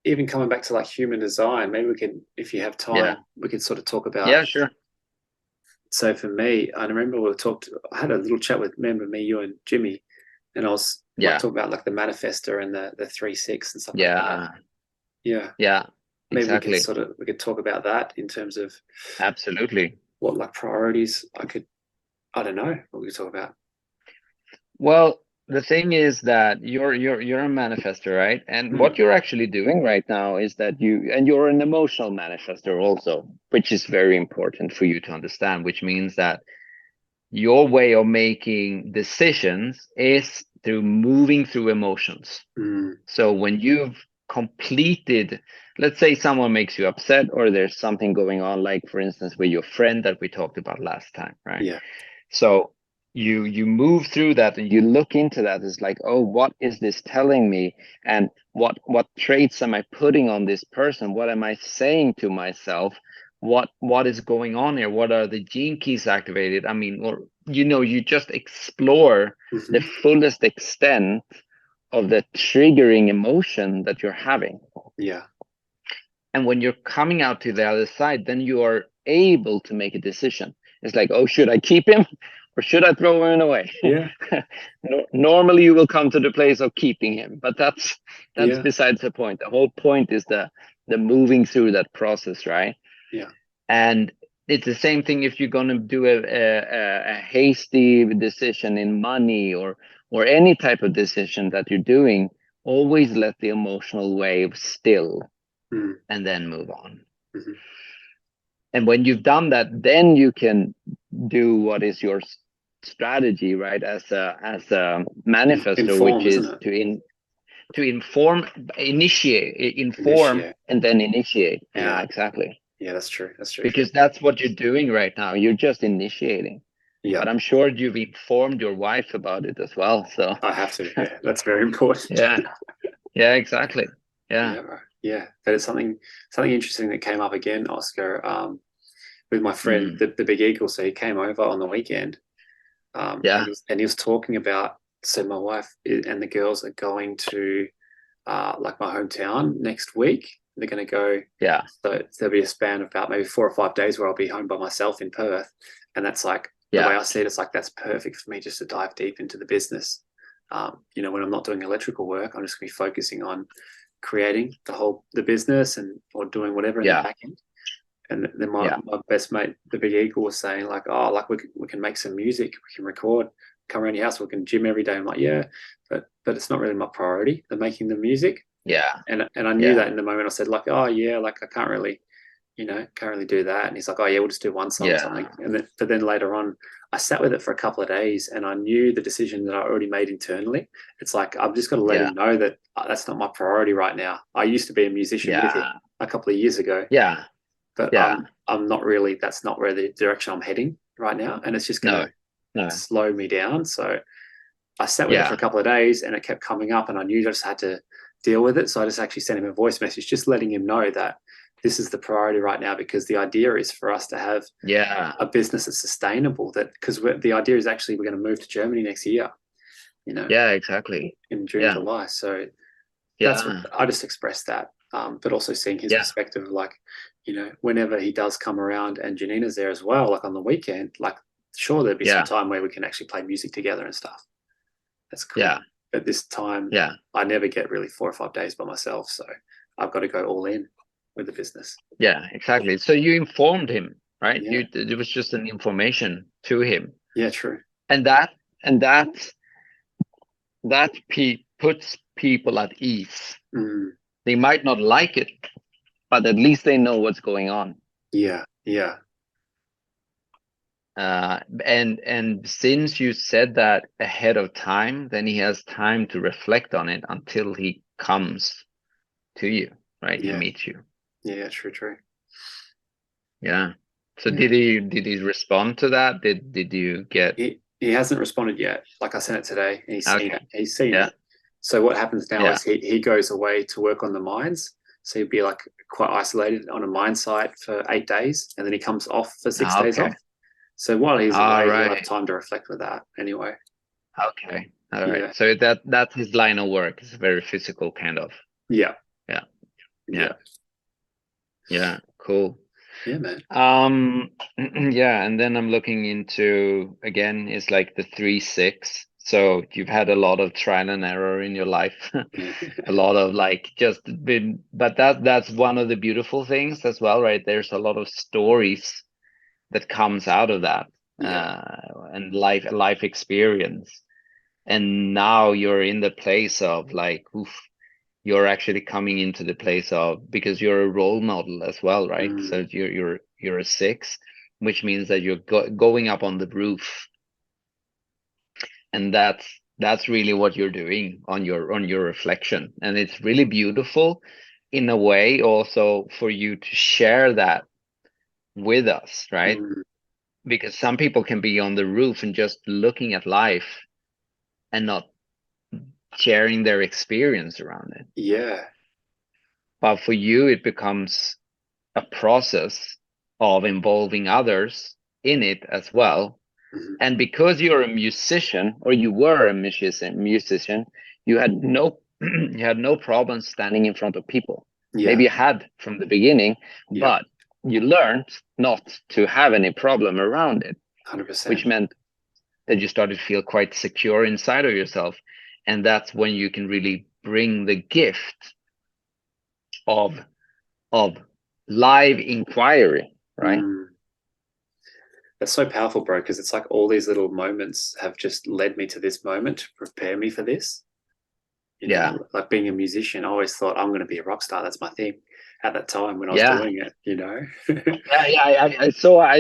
even coming back to like human design, maybe we can, if you have Yeah. time, we could sort of talk about. Yeah, sure. So for me, I remember I had a little chat with, remember me, you and Jimmy, and I was like Yeah. talking about like the manifester and the 3-6 and stuff like that. Yeah. Yeah. Yeah. Maybe Exactly. we could talk about that in terms of Absolutely. what like priorities I don't know what we could talk about. Well, the thing is that you're a manifester, right? And what Mm, you're actually doing right now is that you're an emotional manifester also, which is very important for you to understand, which means that your way of making decisions is through moving through emotions. mm, So when you've completed, let's say someone makes you upset or there's something going on, like for instance with your friend that we talked about last time, right? yeah. So you move through that and you look into that. It's like, oh, what is this telling me? And what traits am I putting on this person? What am I saying to myself? What is going on here? What are the gene keys activated? I mean, or you just explore the Hmm. fullest extent of the triggering emotion that you're having. Yeah. And when you're coming out to the other side, then you are able to make a decision. It's like, oh, should I keep him or should I throw him away? Yeah. Normally, you will come to the place of keeping him, but that's Yeah. besides the point. The whole point is the moving through that process, right? Yeah. And it's the same thing if you're going to do a hasty decision in money or any type of decision that you're doing. Always let the emotional wave still Mm, and then move on. hmm. And when you've done that, then you can do what is your strategy, right? As a manifester, which Inform, isn't is it? to inform, inform, Initiate. and then initiate. Yeah, Yeah. exactly. Yeah, that's true. That's true. Because that's what you're doing right now. You're just initiating. Yeah. But I'm sure you've informed your wife about it as well. So I have to. Yeah. That's very important. yeah, yeah, exactly. Yeah, Yeah. Right. Yeah. But it's something interesting that came up again, Oscar, with my friend, mm, the Big Eagle. So he came over on the weekend, yeah, and he was talking about, so my wife and the girls are going to like my hometown next week. They're going to go. yeah, So there'll be a span of about maybe 4 or 5 days where I'll be home by myself in Perth. And that's like the way yeah, I see it, it's like that's perfect for me just to dive deep into the business. When I'm not doing electrical work, I'm just going to be focusing on creating the business and or doing whatever in the yeah, back end. And then my, yeah, my best mate, the Big Eagle, was saying like, oh, like we can make some music, we can record, come around your house, we can gym every day. I'm like, yeah, but it's not really my priority. The making the music, yeah, and I knew yeah, that in the moment. I said like, oh yeah, like I can't really do that. And he's like, oh yeah, we'll just do one song or something. yeah, But then later on, I sat with it for a couple of days, and I knew the decision that I already made internally. It's like I've just got to let yeah, him know that that's not my priority right now. I used to be a musician with him yeah, a couple of years ago, yeah, but yeah. I'm not really. That's not where the direction I'm heading right now, and it's just going No, to no, slow me down. So I sat with it for a yeah, couple of days, and it kept coming up, and I knew I just had to deal with it. So I just actually sent him a voice message, just letting him know that this is the priority right now, because the idea is for us to have yeah, a business that's sustainable. That because the idea is actually we're going to move to Germany next year, yeah, exactly. in June, Yeah, July. So that's what yeah, I just expressed that. But also seeing his yeah, perspective, like, whenever he does come around and Janina's there as well, like on the weekend, like, sure, there'd be some yeah, time where we can actually play music together and stuff. That's cool. yeah, But this time, yeah, I never get really 4 or 5 days by myself. So I've got to go all in with the business. yeah, exactly. So you informed him, right? Yeah. It was just an information to him, Yeah, true. and that puts people at ease. Mm, They might not like it, but at least they know what's going on. yeah. Yeah. And since you said that ahead of time, then he has time to reflect on it until he comes to you, right? He Yeah. meets you. Yeah. True. True. Yeah. So Yeah. did he respond to that? Did you get He hasn't responded yet. Like I sent it today, and he's seen okay? it. He's seen Yeah. it. So what happens now Yeah. is he goes away to work on the mines. So he'd be like quite isolated on a mine site for 8 days, and then he comes off for 6 days Okay. off. So while he's All away, he'll have right. time to reflect with that. Anyway, Okay. All right. yeah, So that's his line of work. It's very physical kind of. yeah, Yeah. Yeah. Yeah, cool. Yeah, man. Yeah, and then I'm looking into, again, it's like the 3-6. So you've had a lot of trial and error in your life. A lot of like just been, but that's one of the beautiful things as well, right? There's a lot of stories that comes out of that, Yeah. and life experience. And now you're in the place of like, oof, you're actually coming into the place of, because you're a role model as well, right? So you're a 6, which means that you're going up on the roof, and that's really what you're doing on your reflection, and it's really beautiful in a way also for you to share that with us, right? Mm. Because some people can be on the roof and just looking at life and not sharing their experience around it. Yeah. But for you, it becomes a process of involving others in it as well. Mhm. And because you're a musician, or you were a musician, you had no you had no problem standing in front of people. Yeah. Maybe you had from the beginning, Yeah. but you learned not to have any problem around it, which 100%. meant that you started to feel quite secure inside of yourself. And that's when you can really bring the gift of of live inquiry, right? Mm. That's so powerful, bro, because it's like all these little moments have just led me to this moment to prepare me for this. You Yeah. know, like being a musician, I always thought I'm going to be a rock star. That's my thing at that time when I was Yeah. doing it, you know? Yeah, I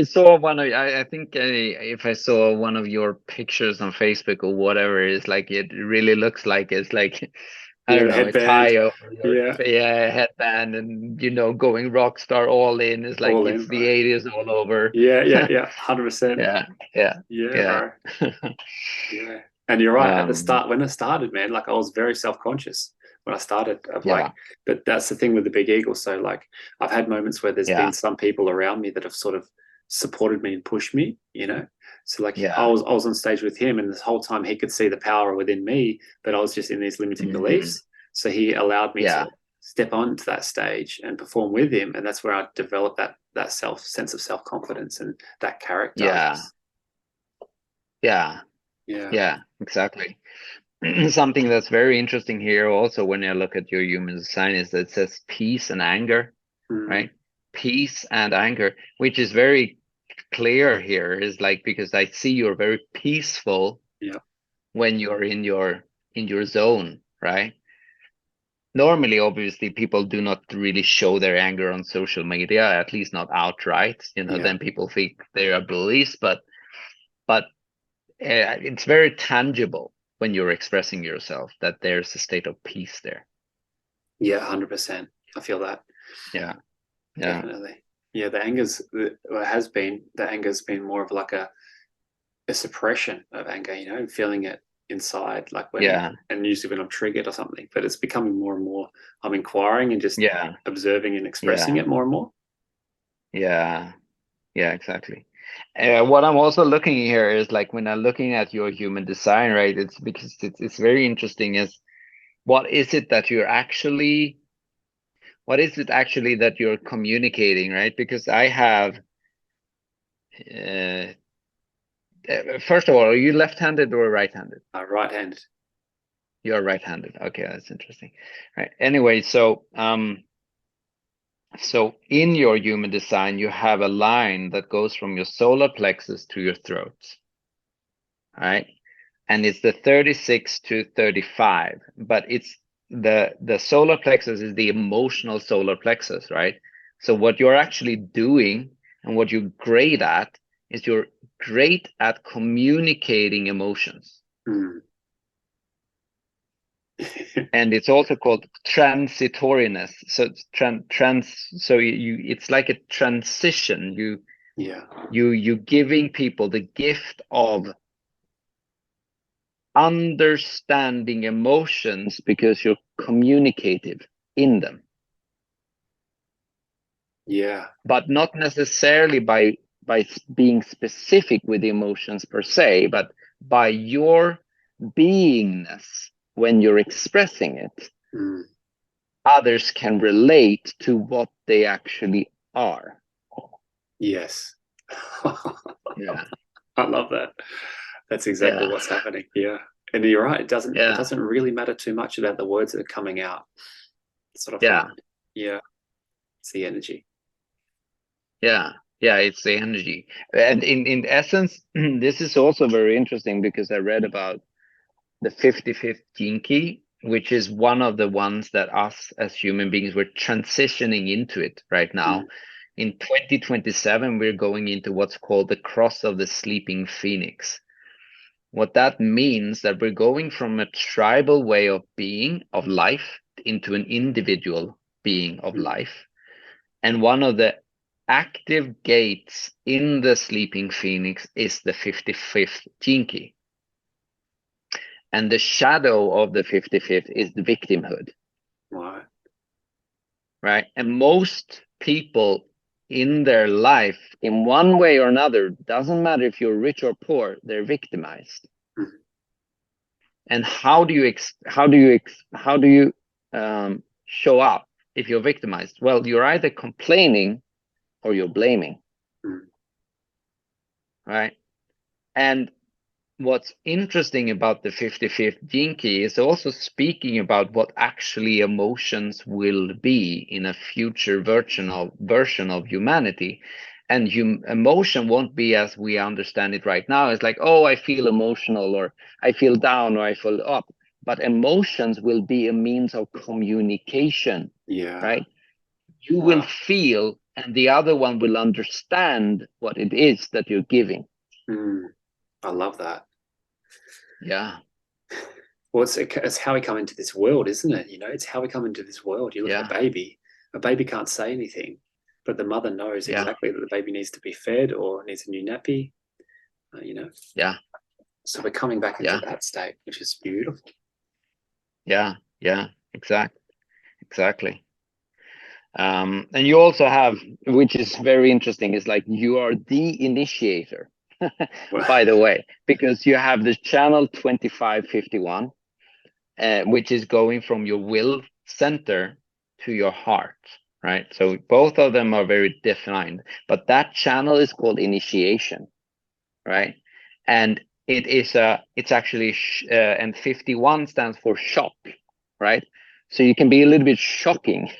saw one of, I think, if I saw one of your pictures on Facebook or whatever, it's like it really looks like it's like, I Yeah, don't the know, a headband. tie over your, Yeah, yeah, headband, and going rock star all in. It's like all it's in, the bro. 80s all over. Yeah, yeah, yeah, 100%. Yeah, yeah, Yeah, yeah. bro. Yeah. And you're right. At the um start, when I started, man, like I was very self-conscious when I started of like, yeah, but that's the thing with the big eagle. So like I've had moments where there's yeah, been some people around me that have sort of supported me and pushed me, you know? So like I yeah. was I was on stage with him and this whole time he could see the power within me, but I was just in these limiting Hmm. beliefs. So he allowed me Yeah, to step onto that stage and perform with him. And that's where I developed that sense of self-confidence and that character, I yeah, guess. yeah, Yeah. yeah, exactly. Something that's very interesting here also when I look at your human design is that it says peace and anger, Mm, right? Peace and anger, which is very clear here, is like, because I see you're very peaceful yeah. when you're in your zone, right? Normally, obviously, people do not really show their anger on social media, at least not outright. Yeah. Then people think they are bullies, but it's very tangible when you're expressing yourself that there's a state of peace there. Yeah, 100%. I feel that. Yeah, yeah, Definitely. Yeah, the anger's been more of like a suppression of anger, you know, feeling it inside, like when, yeah, and usually when I'm triggered or something, but it's becoming more and more, I'm inquiring and just yeah, observing and expressing yeah, it more and more. yeah, yeah, exactly. What I'm also looking here is like when I'm looking at your human design, right? It's because it's very interesting. Is what is it that you're actually, what is it actually that you're communicating, right? Because I have, uh, first of all, are you left-handed or right-handed? Right hand. You're right-handed. Okay, that's interesting. Right. Anyway, so in your human design, you have a line that goes from your solar plexus to your throat. All right. And it's the 36 to 35, but it's the solar plexus is the emotional solar plexus, right? So what you're actually doing and what you're great at is you're great at communicating emotions. Mm. And it's also called transitoriness. So it's so it's like a transition. Yeah. You giving people the gift of understanding emotions because you're communicative in them, Yeah. but not necessarily by being specific with the emotions per se, but by your beingness when you're expressing it. Mm. others can relate to what they actually are. Yes. Yeah. I love that. That's exactly Yeah. what's happening. Yeah. And you're right. It Yeah. doesn't really matter too much about the words that are coming out. That's what I Yeah. find. Yeah. It's the energy. Yeah. Yeah. It's the energy. And in essence, this is also very interesting because I read about the 55th gene key, which is one of the ones that us as human beings, we're transitioning into it right now. Mm. In 2027, we're going into what's called the cross of the sleeping phoenix. What that means that we're going from a tribal way of being, of life, into an individual being of Mm. life. And one of the active gates in the sleeping phoenix is the 55th gene key. And the shadow of the 55th is the victimhood. Right. Right? And most people in their life, in one way or another, doesn't matter if you're rich or poor, they're victimized. Mm. And how do you show up if you're victimized? Well, you're either complaining or you're blaming. Mm. Right? And what's interesting about the 55th gene key is also speaking about what actually emotions will be in a future version of humanity. And emotion won't be as we understand it right now. It's like, oh, I feel emotional, or I feel down, or I feel up. But emotions will be a means of communication, Yeah. right? You will Wow. feel, and the other one will understand what it is that you're giving. Mm. I love that. Yeah. Well, it's how we come into this world, isn't it? You know, it's how we come into this world. You look at Yeah. a baby can't say anything, but the mother knows Yeah. exactly that the baby needs to be fed or needs a new nappy, you know. Yeah. So we're coming back into Yeah. that state, which is beautiful. Yeah. Yeah. Exactly. And you also have, which is very interesting, is like you are the initiator, Well, by the way, because you have the channel 2551, which is going from your will center to your heart, right? So both of them are very defined, but that channel is called initiation, right? And it's actually, and 51 stands for shock, right? So you can be a little bit shocking,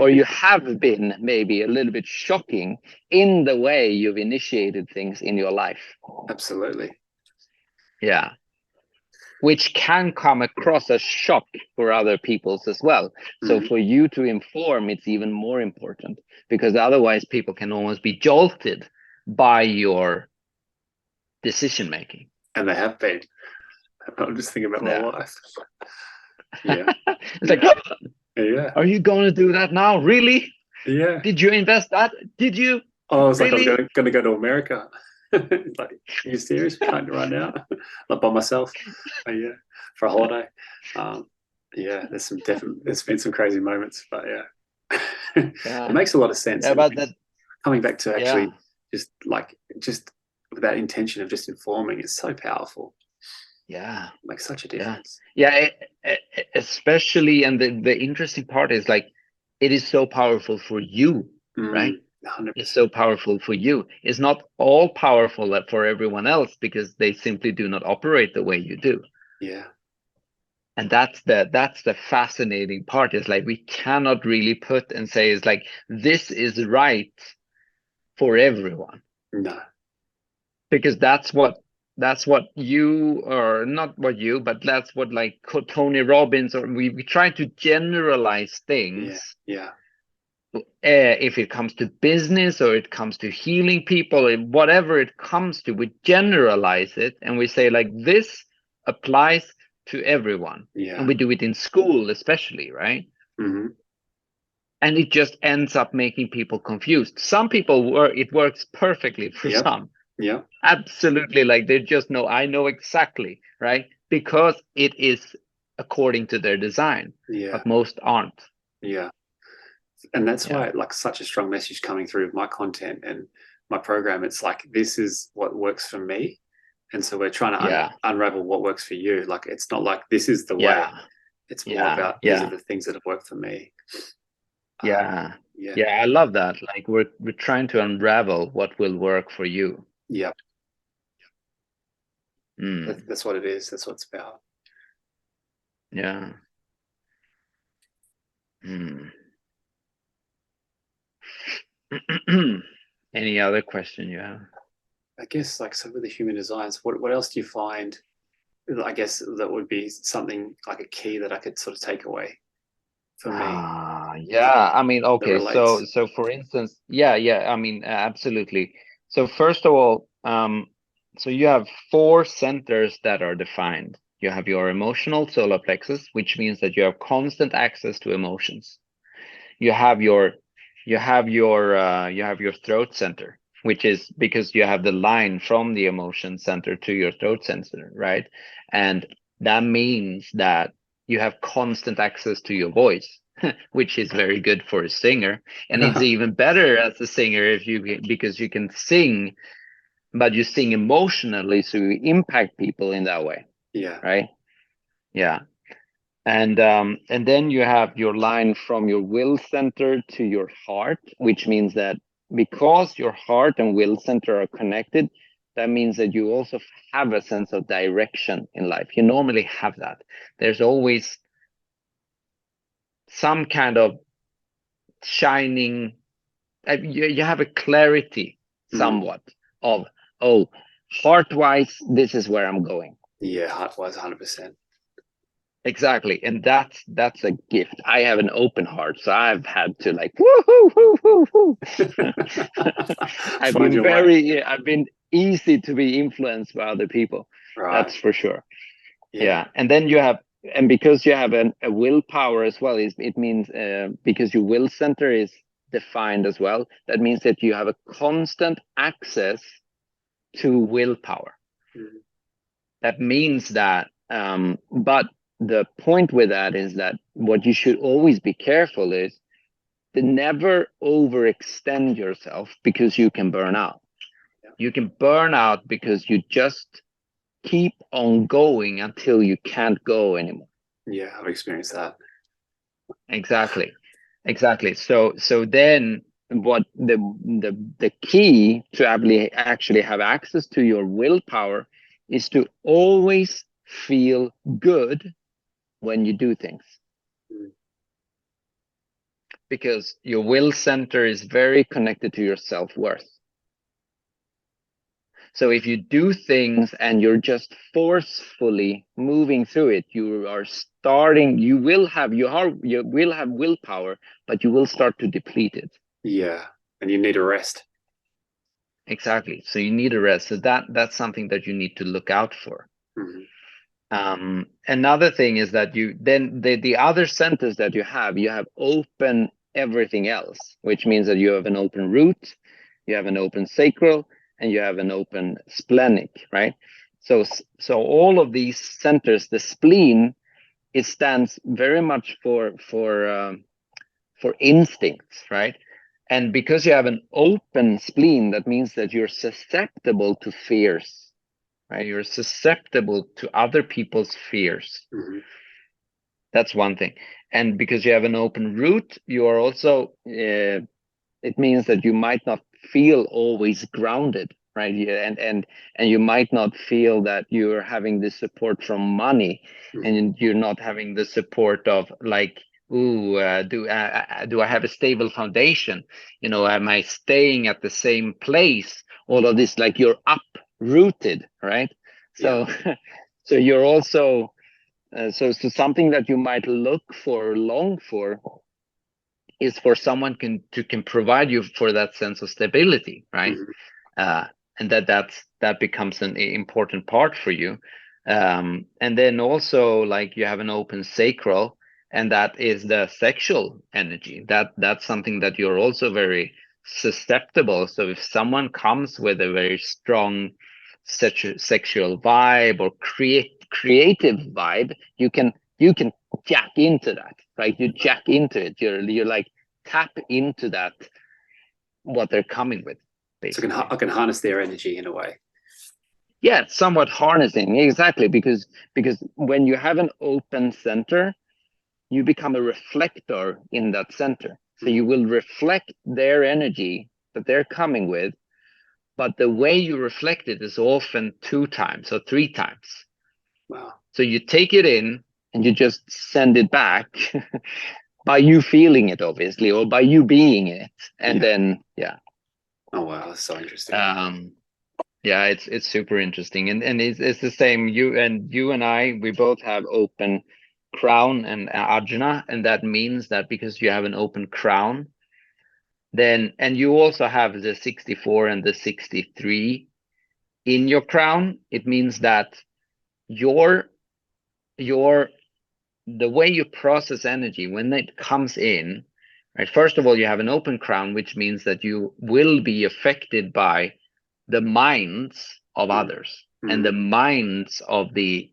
or you have been maybe a little bit shocking in the way you've initiated things in your life. absolutely. Yeah. Which can come across as shock for other people's as well. So Mm. for you to inform, it's even more important, because otherwise people can almost be jolted by your decision making. And they have been. I'm just thinking about my Yeah. wife. Yeah. It's Yeah. like, Yeah. are you going to do that now? Really? Yeah. Did you invest that? Did you? Oh, I was like, I'm Really? going to go to America. Like, are you serious? Can't right now? Not by myself. Yeah, for a holiday. Yeah, there's been some crazy moments, but yeah, it Yeah. makes a lot of sense. Yeah, And but that, coming back to yeah. actually just with that intention of just informing is so powerful. Yeah. It makes such a Yeah. difference. Yeah. Especially, and the interesting part is like, it is so powerful for you, right? 100%. It's so powerful for you. It's not all powerful for everyone else because they simply do not operate the way you do. Yeah. And that's the fascinating part, is like we cannot really put and say it's like this is right for everyone, No. because that's what you, or not what you, but that's what like Tony Robbins, or we try to generalize Yeah. things. Yeah. If it comes to business, or it comes to healing people, or whatever it comes to, we generalize it and we say like this applies to everyone. And Yeah. we do it in school especially, right? Hmm. And it just ends up making people confused. Some people it works perfectly for Yep. some. Yep. Absolutely, like they just know, I know exactly, right? Because it is according to their design. Yeah. But most aren't. Yeah. And that's Yeah. why like such a strong message coming through with my content and my program. It's like, this is what works for me. And so we're trying to Yeah. unravel what works for you. Like, it's not like this is the way. Yeah. It's more about these are the things that have worked for me. Yeah. Yeah. Yeah, I love that. Like we're trying to unravel what will work for you. Yeah. Mm. That's what it is. That's what it's about. Yeah. Mm. Any other question you have? I guess like some of the human designs, what else do you find? I guess that would be something like a key that I could sort of take away for me Yeah. I mean, that okay. relates. So for instance, yeah. I mean, absolutely. So first of all, so you have four centers that are defined. You have your emotional solar plexus, which means that you have constant access to emotions. You have your you have your throat center, which is because you have the line from the emotion center to your throat center, right? And that means that you have constant access to your voice, which is very good for a singer, and it's even better as a singer if you because you can sing, but you sing emotionally, so you impact people in that way, Yeah. right? Yeah. And then you have your line from your will center to your heart, which means that because your heart and will center are connected, that means that you also have a sense of direction in life. You normally have that. There's always some kind of shining, you have a clarity Mm. somewhat of, oh, heart-wise, this is where I'm going. Yeah, heart wise, 100%. Exactly, and that's a gift. I have an open heart, so I've had to like woo hoo hoo hoo. Find your way. I've been easy to be influenced by other people. Right. That's for sure. Yeah. Yeah, and then you have, and because you have a willpower as well, it means because your will center is defined as well. That means that you have a constant access to willpower. Mm. That means that, but the point with that is that what you should always be careful is to never overextend yourself because you can burn out. Yeah. You can burn out because you just keep on going until you can't go anymore. Yeah, I've experienced that. Exactly. Exactly. So then what the key to actually have access to your willpower is to always feel good when you do things, Mm. because your will center is very connected to your self-worth. So if you do things and you're just forcefully moving through it, you are starting, you will have willpower, but you will start to deplete it. Yeah. And you need a rest. Exactly. So you need a rest. So that's something that you need to look out for. Mm. Another thing is that you then the other centers that you have open everything else, which means that you have an open root, you have an open sacral, and you have an open splenic, right? So all of these centers, the spleen, it stands very much for instincts, right? And because you have an open spleen, that means that you're susceptible to fears, right? You're susceptible to other people's fears. Mm. That's one thing. And because you have an open root, you are also, it means that you might not feel always grounded, right? And you might not feel that you're having the support from money, Mm. and you're not having the support of like, ooh, do I have a stable foundation? You know, am I staying at the same place? All of this, like you're uprooted, right? Yeah. So, so you're also, so something that you might look for, long for, is for someone can provide you for that sense of stability, right? Mm. uh, and that becomes an important part for you. And then also, like, you have an open sacral, and that is the sexual energy. That's something that you're also very susceptible. So if someone comes with a very strong sexual vibe or creative vibe, you can jack into that, right? You jack into it. You're like, tap into that, what they're coming with, So basically. I can harness their energy in a way. Yeah, it's somewhat harnessing, exactly, because when you have an open center, you become a reflector in that center. So you will reflect their energy that they're coming with, but the way you reflect it is often 2 times or 3 times. Wow. So you take it in and you just send it back by you feeling it, obviously, or by you being it. And then, Oh, wow. That's so interesting. Yeah, it's super interesting. And it's the same. You and I, we both have open crown and ajna, and that means that because you have an open crown, then, and you also have the 64 and the 63 in your crown, it means that your the way you process energy when it comes in, right? First of all, you have an open crown, which means that you will be affected by the minds of others and the minds of the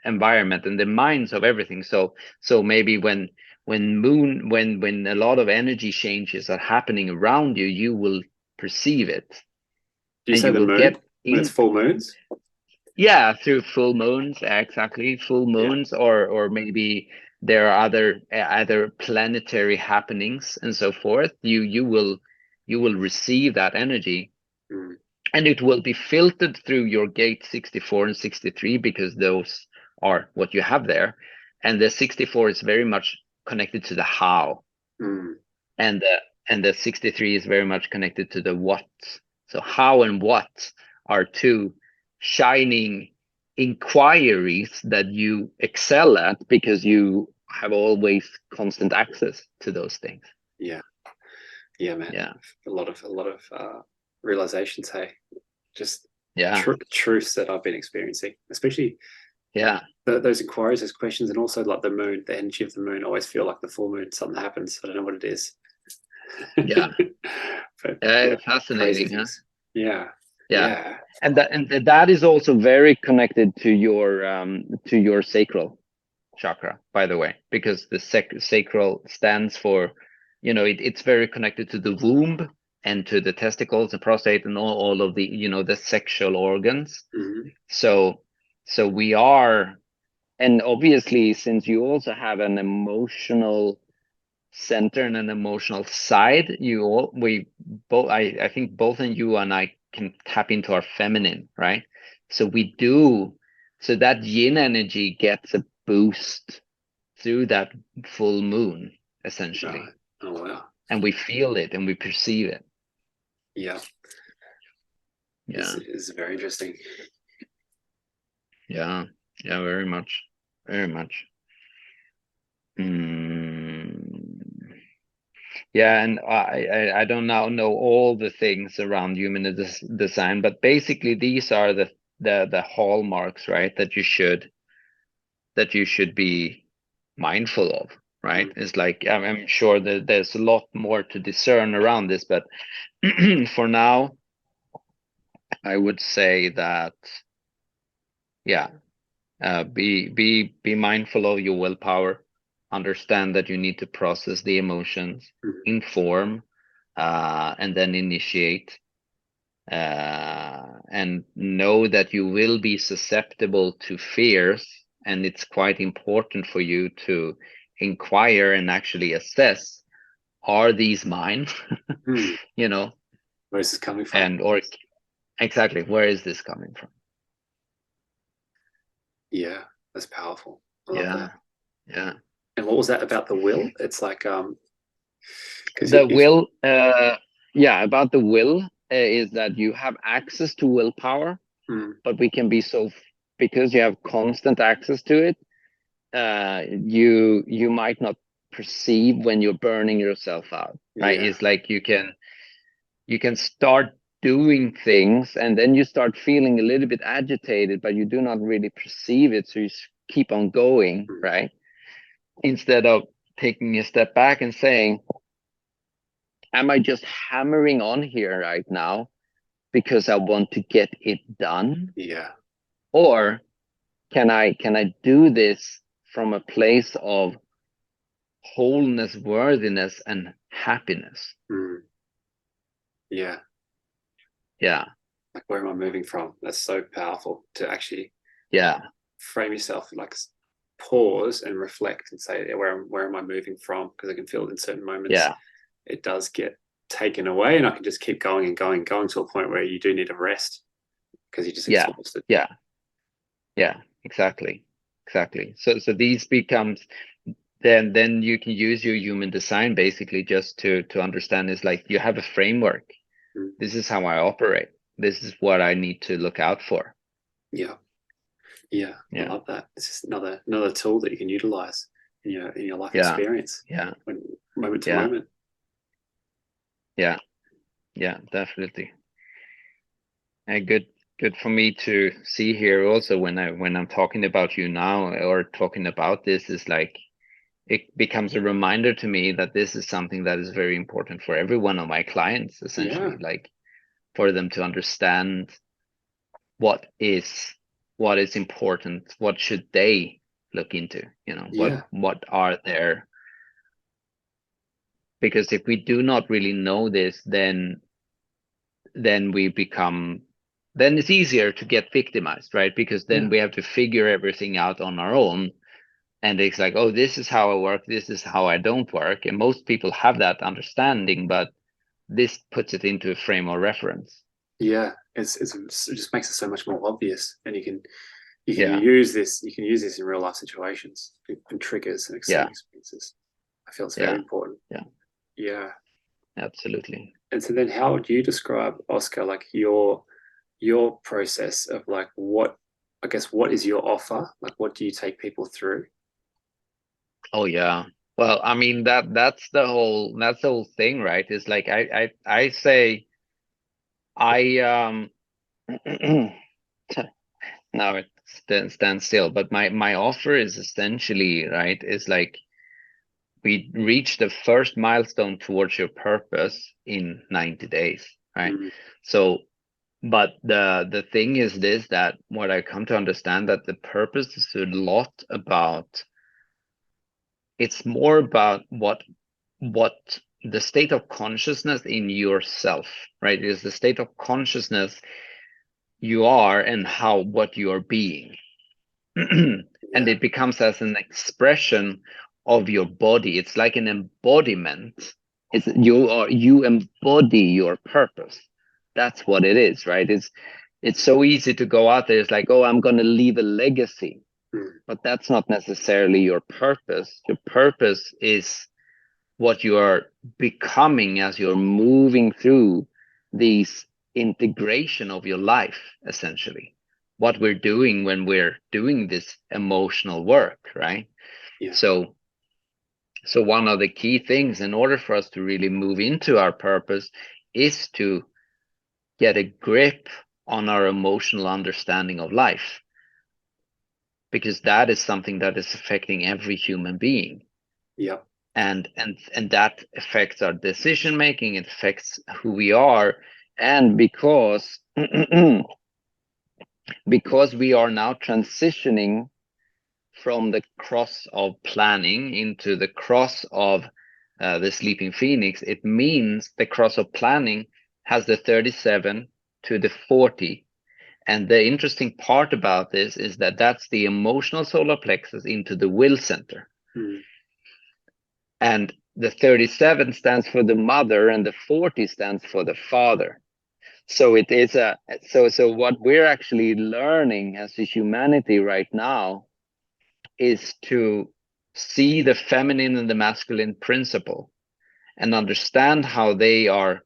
environment and the minds of everything. So maybe when a lot of energy changes are happening around you, you will perceive it. Do you say the moon when it's full moons? Yeah, through full moons, exactly. Full moons, or maybe there are other planetary happenings and so forth. You will receive that energy, and it will be filtered through your gate 64 and 63 because those are what you have there, and the 64 is very much connected to the how, and the 63 is very much connected to the what. So how and what are two shining inquiries that you excel at because you have always constant access to those things. Yeah man. A lot of realizations, hey, just truths that I've been experiencing, especially those inquiries, those questions, and also like the moon, the energy of the moon. I always feel like the full moon, something happens. I don't know what it is. But fascinating, huh? Yeah. And that is also very connected to your sacral chakra, by the way, because the sacral stands for, it's very connected to the womb and to the testicles, the prostate, and all of the, the sexual organs. So we are, and obviously, since you also have an emotional center and an emotional side, I think both of you and I can tap into our feminine, right? So that yin energy gets a boost through that full moon, essentially. Oh wow. And we feel it and we perceive it. This is very interesting. Very much. And I don't now know all the things around human design, but basically these are the hallmarks, right? That you should be mindful of, right? It's like, I'm sure that there's a lot more to discern around this, but for now, I would say that, be mindful of your willpower. Understand that you need to process the emotions, inform, and then initiate. And know that you will be susceptible to fears, and it's quite important for you to inquire and actually assess, are these mine? Where is this coming from? Exactly, where is this coming from? Yeah, that's powerful. I love that. Yeah. And what was that about the will? It's like will. About the will is that you have access to willpower, but we can be because you have constant access to it. You might not perceive when you're burning yourself out, right? It's like you can start doing things and then you start feeling a little bit agitated, but you do not really perceive it, so you keep on going, right? Instead of taking a step back and saying, am I just hammering on here right now because I want to get it done? Or can I do this from a place of wholeness, worthiness, and happiness? Like, where am I moving from? That's so powerful to actually frame yourself like pause and reflect and say, where am I moving from? Because I can feel it in certain moments. Yeah. It does get taken away, and I can just keep going and going, going to a point where you do need a rest because you're just Yeah. exhausted. Yeah. Yeah. Exactly. Exactly. So these becomes, then you can use your human design basically just to understand, is like you have a framework. Mm. This is how I operate. This is what I need to look out for. Yeah. Yeah. I Yeah. love that. It's just another tool that you can utilize in your life Yeah. experience, Yeah. when moment to Yeah. moment. Yeah. Yeah. Definitely. And good for me to see here also when I'm talking about you now or talking about this, is like it becomes a reminder to me that this is something that is very important for every one of my clients, Yeah. essentially, like for them to understand what is what is important, what should they look into, Yeah. what are their, because if we do not really know this, then we become, then it's easier to get victimized, right? Because then Yeah. we have to figure everything out on our own, and it's like, oh, this is how I work, this is how I don't work, and most people have that understanding, but this puts it into a frame of reference. Yeah. It just makes it so much more obvious, and you can Yeah. use this in real life situations and triggers and Yeah. experiences. I feel it's very Yeah. important. Yeah. Yeah. Absolutely. And so then how would you describe, Oscar, like your process of like what is your offer? Like what do you take people through? Oh yeah. Well, I mean, that's the whole thing, right? It's like I say I now it stands still, but my offer is essentially, right, is like we reach the first milestone towards your purpose in 90 days, right? Mm, So, but the thing is this, that what I come to understand, that the purpose is a lot about, it's more about what the state of consciousness in yourself, right? It is the state of consciousness you are and how what you are being. And yeah. it becomes as an expression of your body. It's like an embodiment. You embody your purpose. That's what it is, right? It's so easy to go out there. It's like, oh, I'm going to leave a legacy, Mm, but that's not necessarily your purpose. Your purpose is what you are becoming as you're moving through these integration of your life, essentially. What we're doing when we're doing this emotional work, right? yeah. So one of the key things in order for us to really move into our purpose is to get a grip on our emotional understanding of life, because that is something that is affecting every human being. Yeah. And that affects our decision making, it affects who we are. And because because we are now transitioning from the cross of planning into the cross of the sleeping phoenix, it means the cross of planning has the 37 to the 40. And the interesting part about this is that that's the emotional solar plexus into the will center. Mm, And the 37 stands for the mother and the 40 stands for the father. So it is so what we're actually learning as a humanity right now is to see the feminine and the masculine principle and understand how they're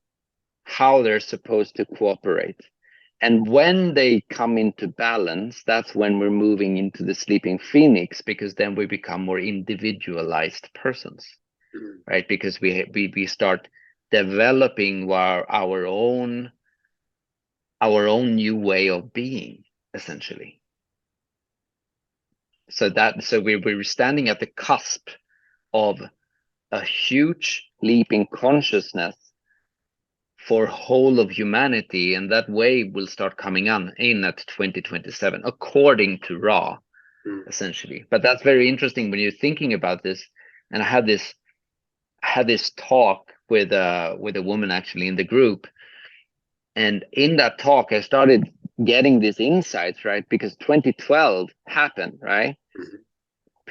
supposed to cooperate. And when they come into balance, that's when we're moving into the sleeping phoenix, because then we become more individualized persons, mm, right? Because we start developing our own new way of being, essentially. So we're standing at the cusp of a huge leap in consciousness for whole of humanity, and that wave will start coming in at 2027 according to Ra, mm, essentially. But that's very interesting when you're thinking about this. And I had this talk with a woman actually in the group, and in that talk I started getting these insights, right? Because 2012 happened, right? mm,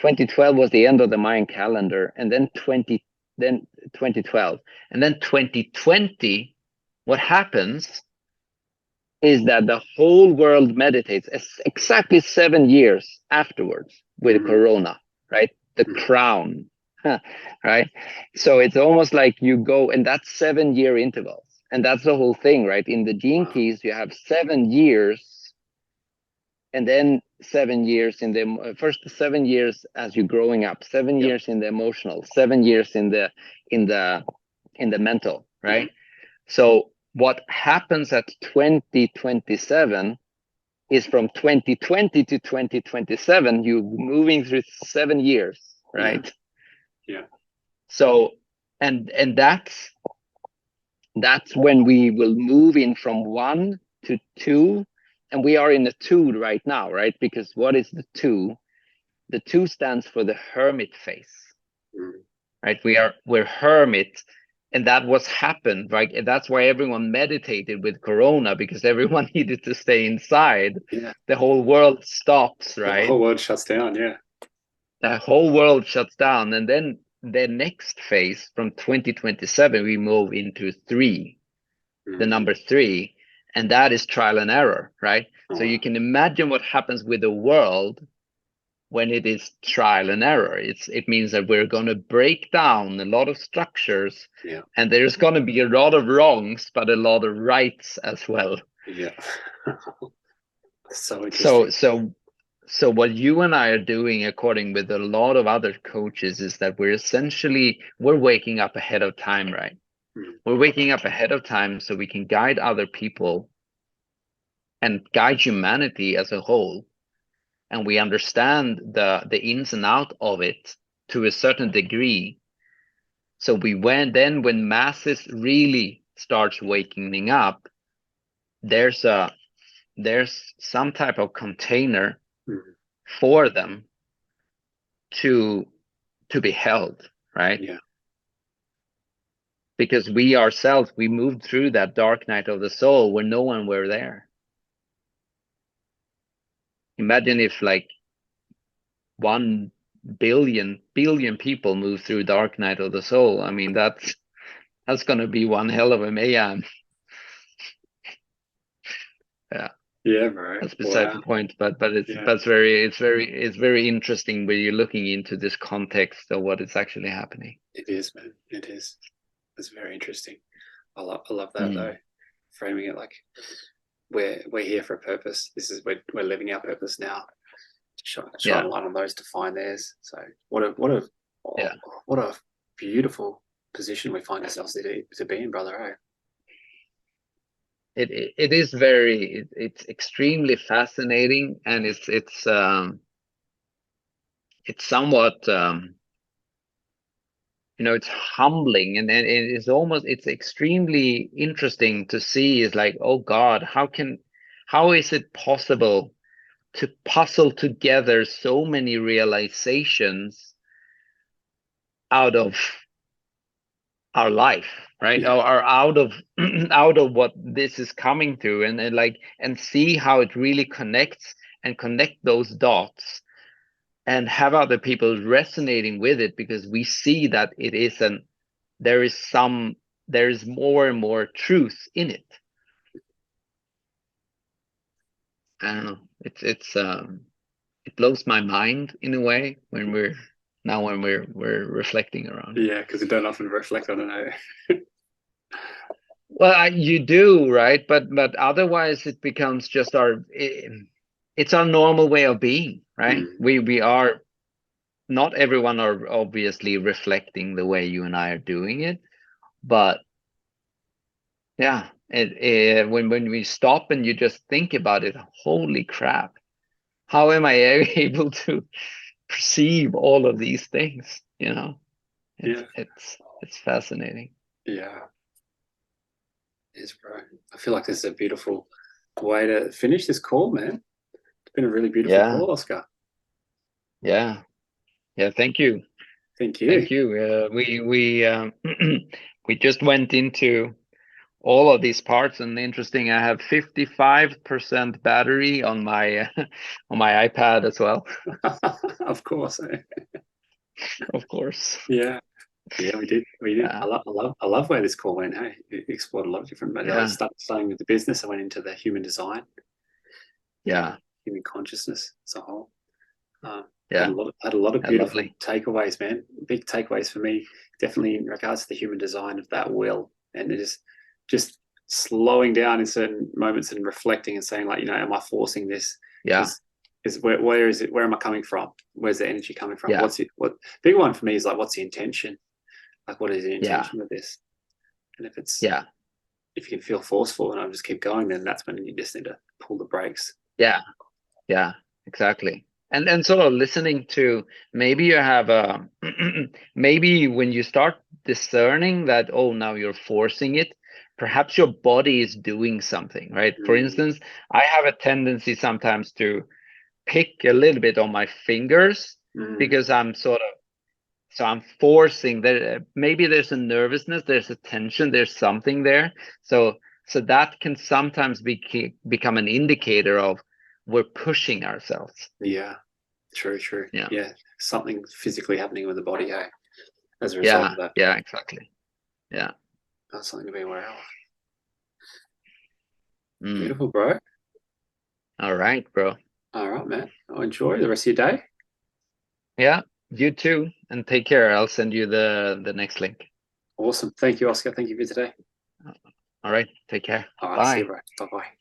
2012 was the end of the Mayan calendar, and then 2012, and then 2020. What happens is that the whole world meditates exactly 7 years afterwards with Corona, right? The crown, right? So it's almost like you go, and that's 7 year intervals. And that's the whole thing, right? In the gene keys, you have 7 years, and then 7 years in the first 7 years as you're growing up, 7 years in the emotional, 7 years in the mental, right? So what happens at 2027 is from 2020 to 2027, you moving through 7 years, right? Yeah. So, and that's when we will move in from 1 to 2, and we are in the 2 right now, right? Because what is the 2? The 2 stands for the hermit phase, right? We're hermit. And that was happened, right? And that's why everyone meditated with Corona, because everyone needed to stay inside. Yeah. The whole world stops, right? The whole world shuts down, The whole world shuts down. And then the next phase from 2027, we move into 3, the number 3, and that is trial and error, right? So you can imagine what happens with the world when it is trial and error. It means that we're going to break down a lot of structures, and there's going to be a lot of wrongs, but a lot of rights as well. Yeah. So interesting. So what you and I are doing, according with a lot of other coaches, is that we're waking up ahead of time, right? We're waking up ahead of time so we can guide other people and guide humanity as a whole. And we understand the ins and out of it to a certain degree. So when masses really starts waking up, there's some type of container for them to be held, right? Yeah. Because we ourselves, we moved through that dark night of the soul where no one were there. Imagine if like 1 billion people move through dark night of the soul. I mean, that's going to be one hell of a mayhem. Yeah, bro. That's beside the point, but it's very interesting when you're looking into this context of what is actually happening. It is, man. It is. It's very interesting. I love that though. Framing it like we're here for a purpose. We're living our purpose now. Shine a light on those to find theirs. So what a beautiful position we find ourselves to be in, brother. It is it's extremely fascinating, and it's somewhat it's humbling, and it's extremely interesting to see. Is like, oh God, how is it possible to puzzle together so many realizations out of our life, right? Or out of what this is coming through, and see how it really connects, and connect those dots, and have other people resonating with it, because we see that there is more and more truth in it. I don't know. It blows my mind in a way when we're reflecting around. Yeah, because we don't often reflect on it. Well, you do, right? But otherwise, it becomes just it's our normal way of being, right? We are. Not everyone are obviously reflecting the way you and I are doing it, but yeah, when we stop and you just think about it, holy crap, how am I able to perceive all of these things? It's fascinating. Yeah, it is, bro. I feel like this is a beautiful way to finish this call, man. It's been a really beautiful call, Oscar. Yeah. Thank you. Thank you. We we just went into all of these parts. And interesting, I have 55% battery on my on my iPad as well. Of course. Of course. Yeah. Yeah, we did. Yeah. I love where this call went. Hey, it explored a lot of different. I Yeah. starting with the business. I went into the human design, Yeah. human consciousness as a whole. Yeah. Had a lot of beautiful Lovely. takeaways, man. Big takeaways for me, definitely in regards to the human design of that will, and it is just slowing down in certain moments and reflecting and saying, like, am I forcing this? Yeah. Is where is it? Where am I coming from? Where's the energy coming from? Yeah. What's it? What big one for me is like, what's the intention? Like, what is the Yeah. intention of this? And Yeah. if you can feel forceful and I just keep going, then that's when you just need to pull the brakes. Yeah. Yeah. Exactly. And sort of listening to, maybe you have a maybe when you start discerning that, oh, now you're forcing it, perhaps your body is doing something, right? For instance, I have a tendency sometimes to pick a little bit on my fingers because I'm forcing there. Maybe there's a nervousness, there's a tension, there's something there. So that can sometimes become an indicator of we're pushing ourselves. Yeah, true. Yeah. Yeah, something physically happening with the body, hey, as a result Yeah. of that. Yeah. Exactly. Yeah. That's something to be aware of. Mm. Beautiful, bro. All right, bro. All right, man. I'll enjoy the rest of your day. Yeah. You too. And take care. I'll send you the next link. Awesome. Thank you, Oscar. Thank you for today. All right. Take care. All right, see you, Bye. bro. Bye bye.